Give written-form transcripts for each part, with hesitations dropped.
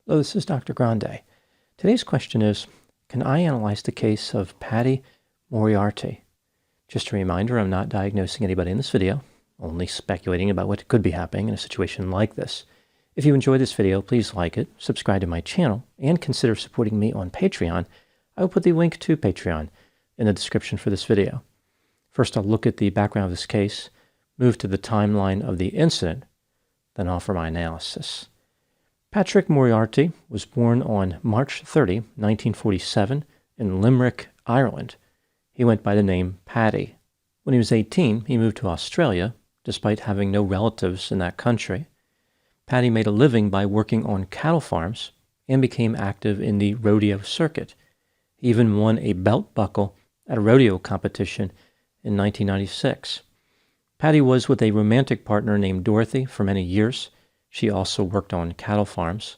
Hello, this is Dr. Grande. Today's question is, can I analyze the case of Paddy Moriarty? Just a reminder, I'm not diagnosing anybody in this video, only speculating about what could be happening in a situation like this. If you enjoyed this video, please like it, subscribe to my channel, and consider supporting me on Patreon. I will put the link to Patreon in the description for this video. First, I'll look at the background of this case, move to the timeline of the incident, then offer my analysis. Patrick Moriarty was born on March 30, 1947, in Limerick, Ireland. He went by the name Paddy. When he was 18, he moved to Australia, despite having no relatives in that country. Paddy made a living by working on cattle farms and became active in the rodeo circuit. He even won a belt buckle at a rodeo competition in 1996. Paddy was with a romantic partner named Dorothy for many years. She also worked on cattle farms.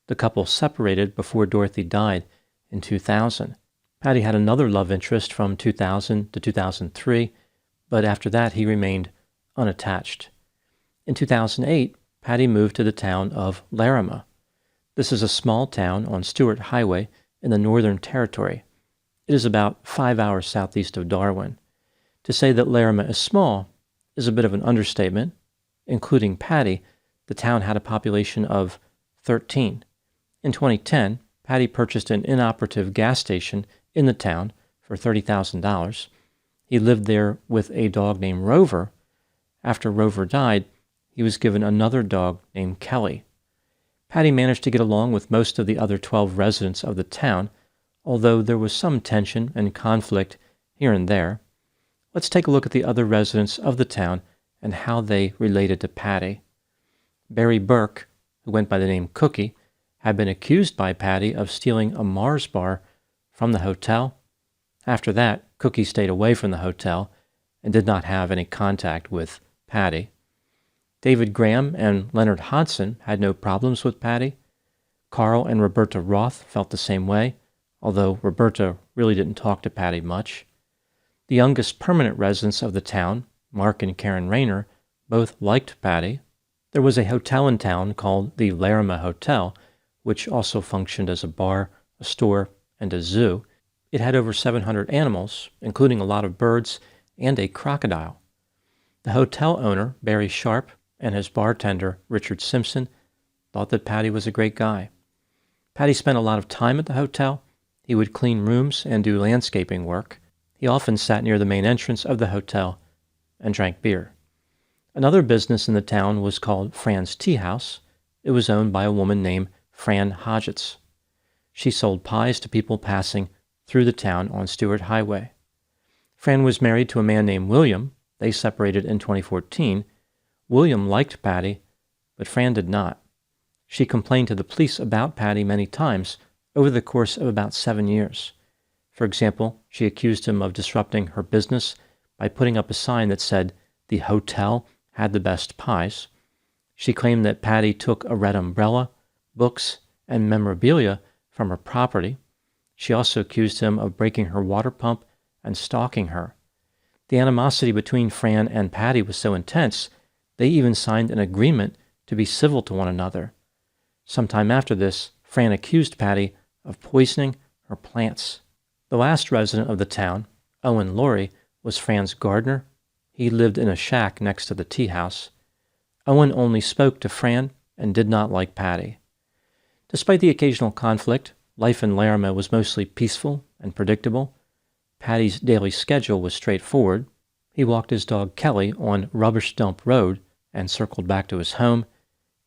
The couple separated before Dorothy died in 2000. Paddy had another love interest from 2000 to 2003, but after that he remained unattached. In 2008, Paddy moved to the town of Larrimah. This is a small town on Stewart Highway in the Northern Territory. It is about 5 hours southeast of Darwin. To say that Larrimah is small is a bit of an understatement. Including Paddy, the town had a population of 13. In 2010, Paddy purchased an inoperative gas station in the town for $30,000. He lived there with a dog named Rover. After Rover died, he was given another dog named Kelly. Paddy managed to get along with most of the other 12 residents of the town, although there was some tension and conflict here and there. Let's take a look at the other residents of the town and how they related to Paddy. Barry Burke, who went by the name Cookie, had been accused by Paddy of stealing a Mars bar from the hotel. After that, Cookie stayed away from the hotel and did not have any contact with Paddy. David Graham and Leonard Hodson had no problems with Paddy. Carl and Roberta Roth felt the same way, although Roberta really didn't talk to Paddy much. The youngest permanent residents of the town, Mark and Karen Rayner, both liked Paddy. There was a hotel in town called the Larrimah Hotel, which also functioned as a bar, a store, and a zoo. It had over 700 animals, including a lot of birds and a crocodile. The hotel owner, Barry Sharp, and his bartender, Richard Simpson, thought that Paddy was a great guy. Paddy spent a lot of time at the hotel. He would clean rooms and do landscaping work. He often sat near the main entrance of the hotel and drank beer. Another business in the town was called Fran's Tea House. It was owned by a woman named Fran Hodgetts. She sold pies to people passing through the town on Stewart Highway. Fran was married to a man named William. They separated in 2014. William liked Paddy, but Fran did not. She complained to the police about Paddy many times over the course of about 7 years. For example, she accused him of disrupting her business by putting up a sign that said, "The hotel had the best pies." She claimed that Paddy took a red umbrella, books, and memorabilia from her property. She also accused him of breaking her water pump and stalking her. The animosity between Fran and Paddy was so intense, they even signed an agreement to be civil to one another. Sometime after this, Fran accused Paddy of poisoning her plants. The last resident of the town, Owen Laurie, was Fran's gardener. He lived in a shack next to the tea house. Owen only spoke to Fran and did not like Paddy. Despite the occasional conflict, life in Larrimah was mostly peaceful and predictable. Paddy's daily schedule was straightforward. He walked his dog Kelly on Rubbish Dump Road and circled back to his home.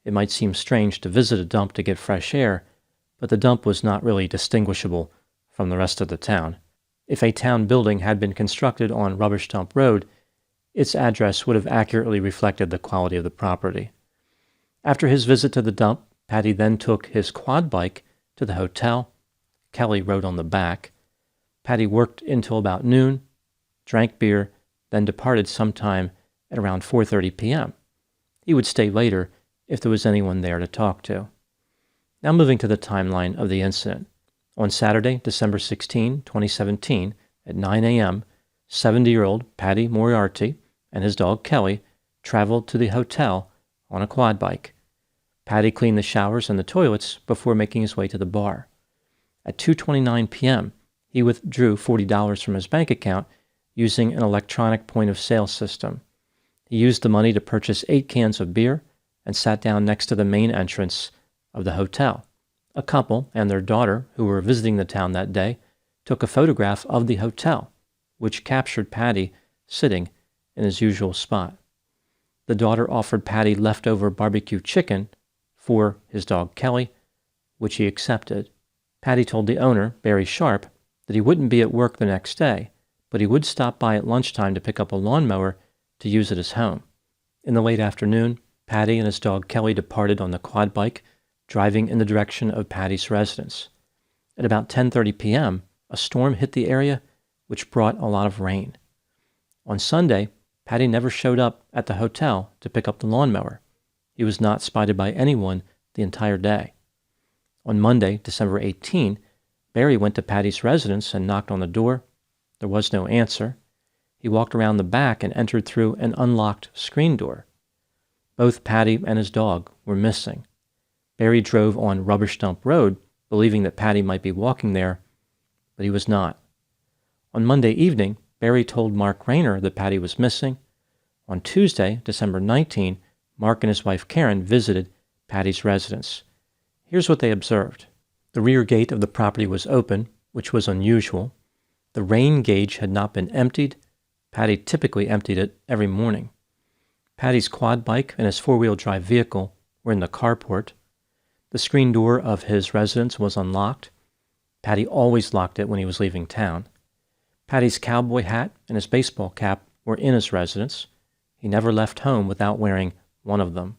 It might seem strange to visit a dump to get fresh air, but the dump was not really distinguishable from the rest of the town. If a town building had been constructed on Rubbish Dump Road, its address would have accurately reflected the quality of the property. After his visit to the dump, Paddy then took his quad bike to the hotel. Kelly rode on the back. Paddy worked until about noon, drank beer, then departed sometime at around 4:30 p.m. He would stay later if there was anyone there to talk to. Now moving to the timeline of the incident. On Saturday, December 16, 2017, at 9 a.m., 70-year-old Paddy Moriarty and his dog Kelly traveled to the hotel on a quad bike. Paddy cleaned the showers and the toilets before making his way to the bar. At 2:29 p.m., he withdrew $40 from his bank account using an electronic point-of-sale system. He used the money to purchase 8 cans of beer and sat down next to the main entrance of the hotel. A couple and their daughter, who were visiting the town that day, took a photograph of the hotel, which captured Paddy sitting in his usual spot. The daughter offered Paddy leftover barbecue chicken for his dog Kelly, which he accepted. Paddy told the owner, Barry Sharp, that he wouldn't be at work the next day, but he would stop by at lunchtime to pick up a lawnmower to use at his home. In the late afternoon, Paddy and his dog Kelly departed on the quad bike, driving in the direction of Paddy's residence. At about 10:30 p.m., a storm hit the area, which brought a lot of rain. On Sunday, Paddy never showed up at the hotel to pick up the lawnmower. He was not spotted by anyone the entire day. On Monday, December 18, Barry went to Paddy's residence and knocked on the door. There was no answer. He walked around the back and entered through an unlocked screen door. Both Paddy and his dog were missing. Barry drove on Rubbish Dump Road, believing that Paddy might be walking there, but he was not. On Monday evening, Barry told Mark Rayner that Paddy was missing. On Tuesday, December 19, Mark and his wife Karen visited Paddy's residence. Here's what they observed. The rear gate of the property was open, which was unusual. The rain gauge had not been emptied. Paddy typically emptied it every morning. Paddy's quad bike and his four-wheel drive vehicle were in the carport. The screen door of his residence was unlocked. Paddy always locked it when he was leaving town. Paddy's cowboy hat and his baseball cap were in his residence. He never left home without wearing one of them.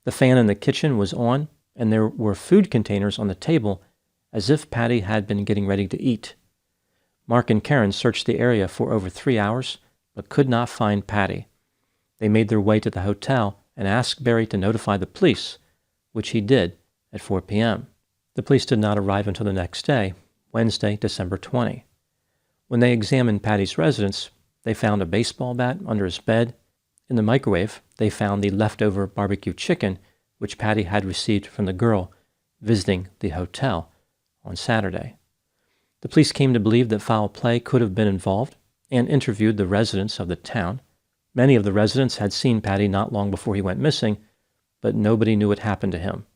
The fan in the kitchen was on, and there were food containers on the table as if Paddy had been getting ready to eat. Mark and Karen searched the area for over 3 hours, but could not find Paddy. They made their way to the hotel and asked Barry to notify the police, which he did at 4 p.m. The police did not arrive until the next day, Wednesday, December 20. When they examined Paddy's residence, they found a baseball bat under his bed. In the microwave, they found the leftover barbecue chicken, which Paddy had received from the girl visiting the hotel on Saturday. The police came to believe that foul play could have been involved and interviewed the residents of the town. Many of the residents had seen Paddy not long before he went missing, but nobody knew what happened to him.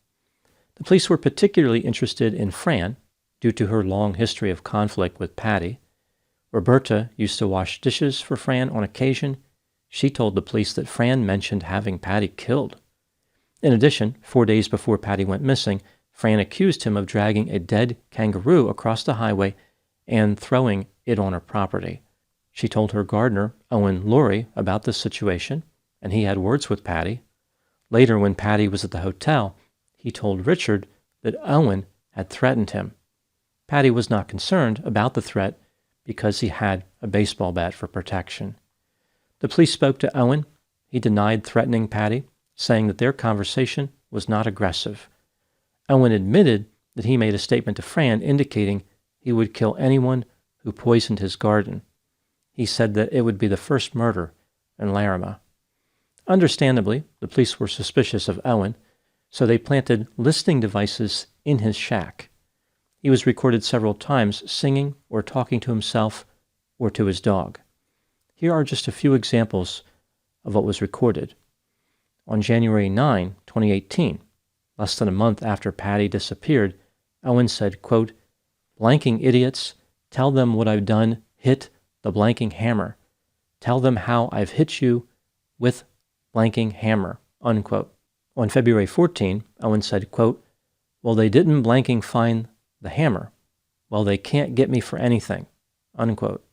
The police were particularly interested in Fran due to her long history of conflict with Paddy. Roberta used to wash dishes for Fran on occasion. She told the police that Fran mentioned having Paddy killed. In addition, 4 days before Paddy went missing, Fran accused him of dragging a dead kangaroo across the highway and throwing it on her property. She told her gardener, Owen Laurie, about this situation, and he had words with Paddy. Later, when Paddy was at the hotel, he told Richard that Owen had threatened him. Paddy was not concerned about the threat because he had a baseball bat for protection. The police spoke to Owen. He denied threatening Paddy, saying that their conversation was not aggressive. Owen admitted that he made a statement to Fran indicating he would kill anyone who poisoned his garden. He said that it would be the first murder in Laramie. Understandably, the police were suspicious of Owen, so they planted listening devices in his shack. He was recorded several times singing or talking to himself or to his dog. Here are just a few examples of what was recorded. On January 9, 2018, less than a month after Paddy disappeared, Owen said, quote, "Blanking idiots, tell them what I've done, hit the blanking hammer. Tell them how I've hit you with blanking hammer," unquote. On February 14, Owen said, quote, "Well, they didn't blanking find the hammer. Well, they can't get me for anything," unquote.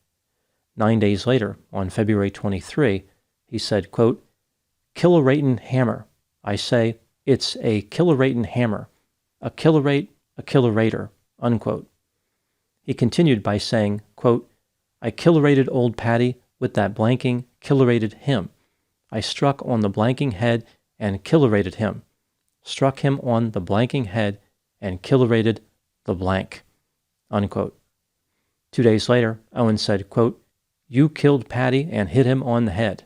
9 days later, on February 23, he said, quote, "Kiloratin hammer. I say it's a kiloratin hammer. A kilorator," unquote. He continued by saying, quote, "I kilorated old Paddy with that blanking kilorated him. I struck on the blanking head and kilorated him. Struck him on the blanking head and kilorated the blank," unquote. 2 days later, Owen said, quote, "You killed Paddy and hit him on the head.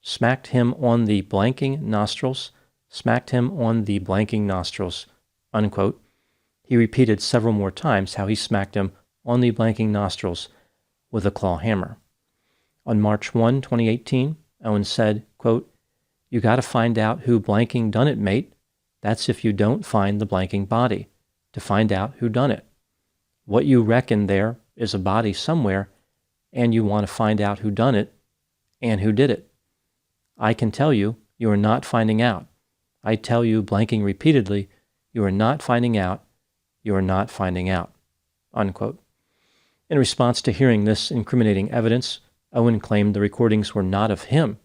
Smacked him on the blanking nostrils, smacked him on the blanking nostrils, unquote. He repeated several more times how he smacked him on the blanking nostrils with a claw hammer. On March 1, 2018, Owen said, quote, "You gotta find out who blanking done it, mate. That's if you don't find the blanking body, to find out who done it. What you reckon there is a body somewhere, and you want to find out who done it and who did it. I can tell you, you are not finding out. I tell you, blanking repeatedly, you are not finding out, you are not finding out," unquote. In response to hearing this incriminating evidence, Owen claimed the recordings were not of him,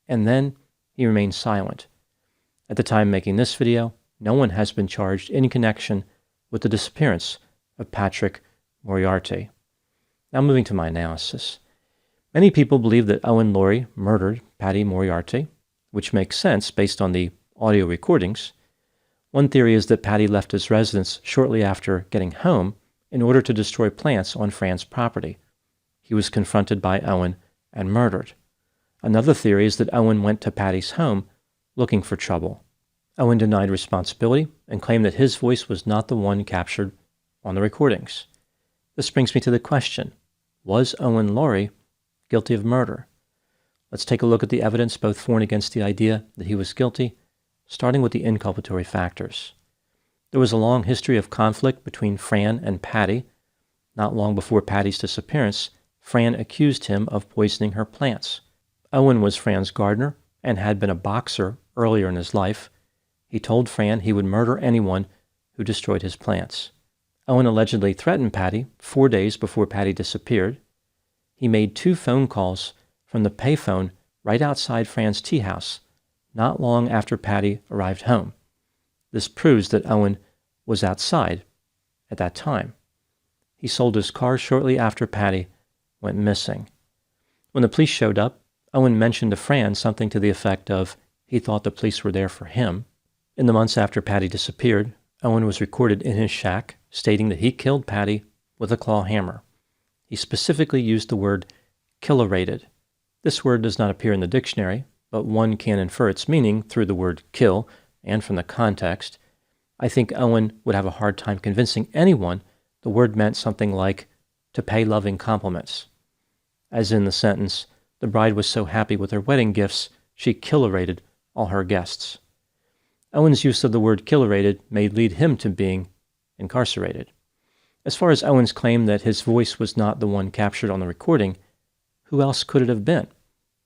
and then he remained silent. At the time making this video, no one has been charged in connection with the disappearance of Patrick Moriarty. Now moving to my analysis. Many people believe that Owen Laurie murdered Paddy Moriarty, which makes sense based on the audio recordings. One theory is that Paddy left his residence shortly after getting home in order to destroy plants on Fran's property. He was confronted by Owen and murdered. Another theory is that Owen went to Paddy's home looking for trouble. Owen denied responsibility and claimed that his voice was not the one captured on the recordings. This brings me to the question, was Owen Laurie guilty of murder? Let's take a look at the evidence both for and against the idea that he was guilty, starting with the inculpatory factors. There was a long history of conflict between Fran and Paddy. Not long before Paddy's disappearance, Fran accused him of poisoning her plants. Owen was Fran's gardener and had been a boxer earlier in his life. He told Fran he would murder anyone who destroyed his plants. Owen allegedly threatened Paddy 4 days before Paddy disappeared. He made 2 phone calls from the payphone right outside Fran's tea house, not long after Paddy arrived home. This proves that Owen was outside at that time. He sold his car shortly after Paddy went missing. When the police showed up, Owen mentioned to Fran something to the effect of he thought the police were there for him. In the months after Paddy disappeared, Owen was recorded in his shack stating that he killed Paddy with a claw hammer. He specifically used the word killerated. This word does not appear in the dictionary, but one can infer its meaning through the word kill and from the context. I think Owen would have a hard time convincing anyone the word meant something like to pay loving compliments. As in the sentence, the bride was so happy with her wedding gifts, she killerated all her guests. Owen's use of the word killerated may lead him to being incarcerated. As far as Owen's claim that his voice was not the one captured on the recording, who else could it have been?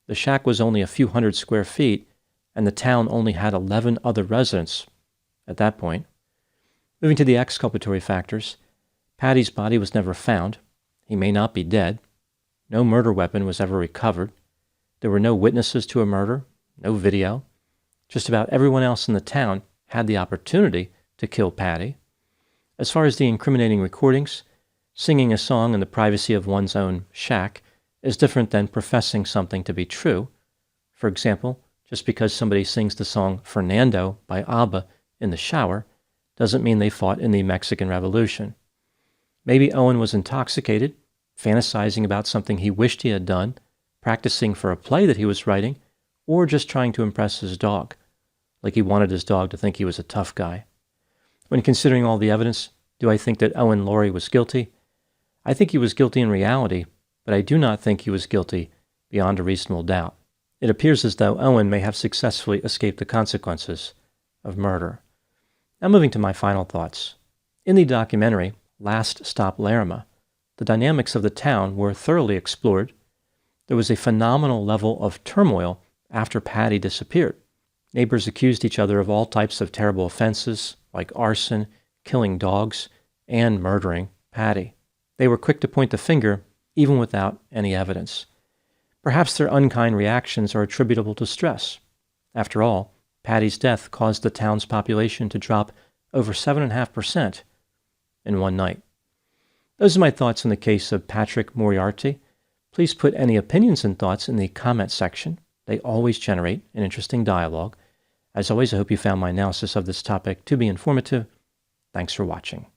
The shack was only a few hundred square feet, and the town only had 11 other residents at that point. Moving to the exculpatory factors, Paddy's body was never found. He may not be dead. No murder weapon was ever recovered. There were no witnesses to a murder, no video. Just about everyone else in the town had the opportunity to kill Paddy. As far as the incriminating recordings, singing a song in the privacy of one's own shack is different than professing something to be true. For example, just because somebody sings the song Fernando by ABBA in the shower doesn't mean they fought in the Mexican Revolution. Maybe Owen was intoxicated, fantasizing about something he wished he had done, practicing for a play that he was writing, or just trying to impress his dog, like he wanted his dog to think he was a tough guy. When considering all the evidence, do I think that Owen Laurie was guilty? I think he was guilty in reality, but I do not think he was guilty beyond a reasonable doubt. It appears as though Owen may have successfully escaped the consequences of murder. Now moving to my final thoughts. In the documentary, Last Stop Larimer, the dynamics of the town were thoroughly explored. There was a phenomenal level of turmoil after Paddy disappeared. Neighbors accused each other of all types of terrible offenses, like arson, killing dogs, and murdering Paddy. They were quick to point the finger, even without any evidence. Perhaps their unkind reactions are attributable to stress. After all, Paddy's death caused the town's population to drop over 7.5% in one night. Those are my thoughts on the case of Patrick Moriarty. Please put any opinions and thoughts in the comment section. They always generate an interesting dialogue. As always, I hope you found my analysis of this topic to be informative. Thanks for watching.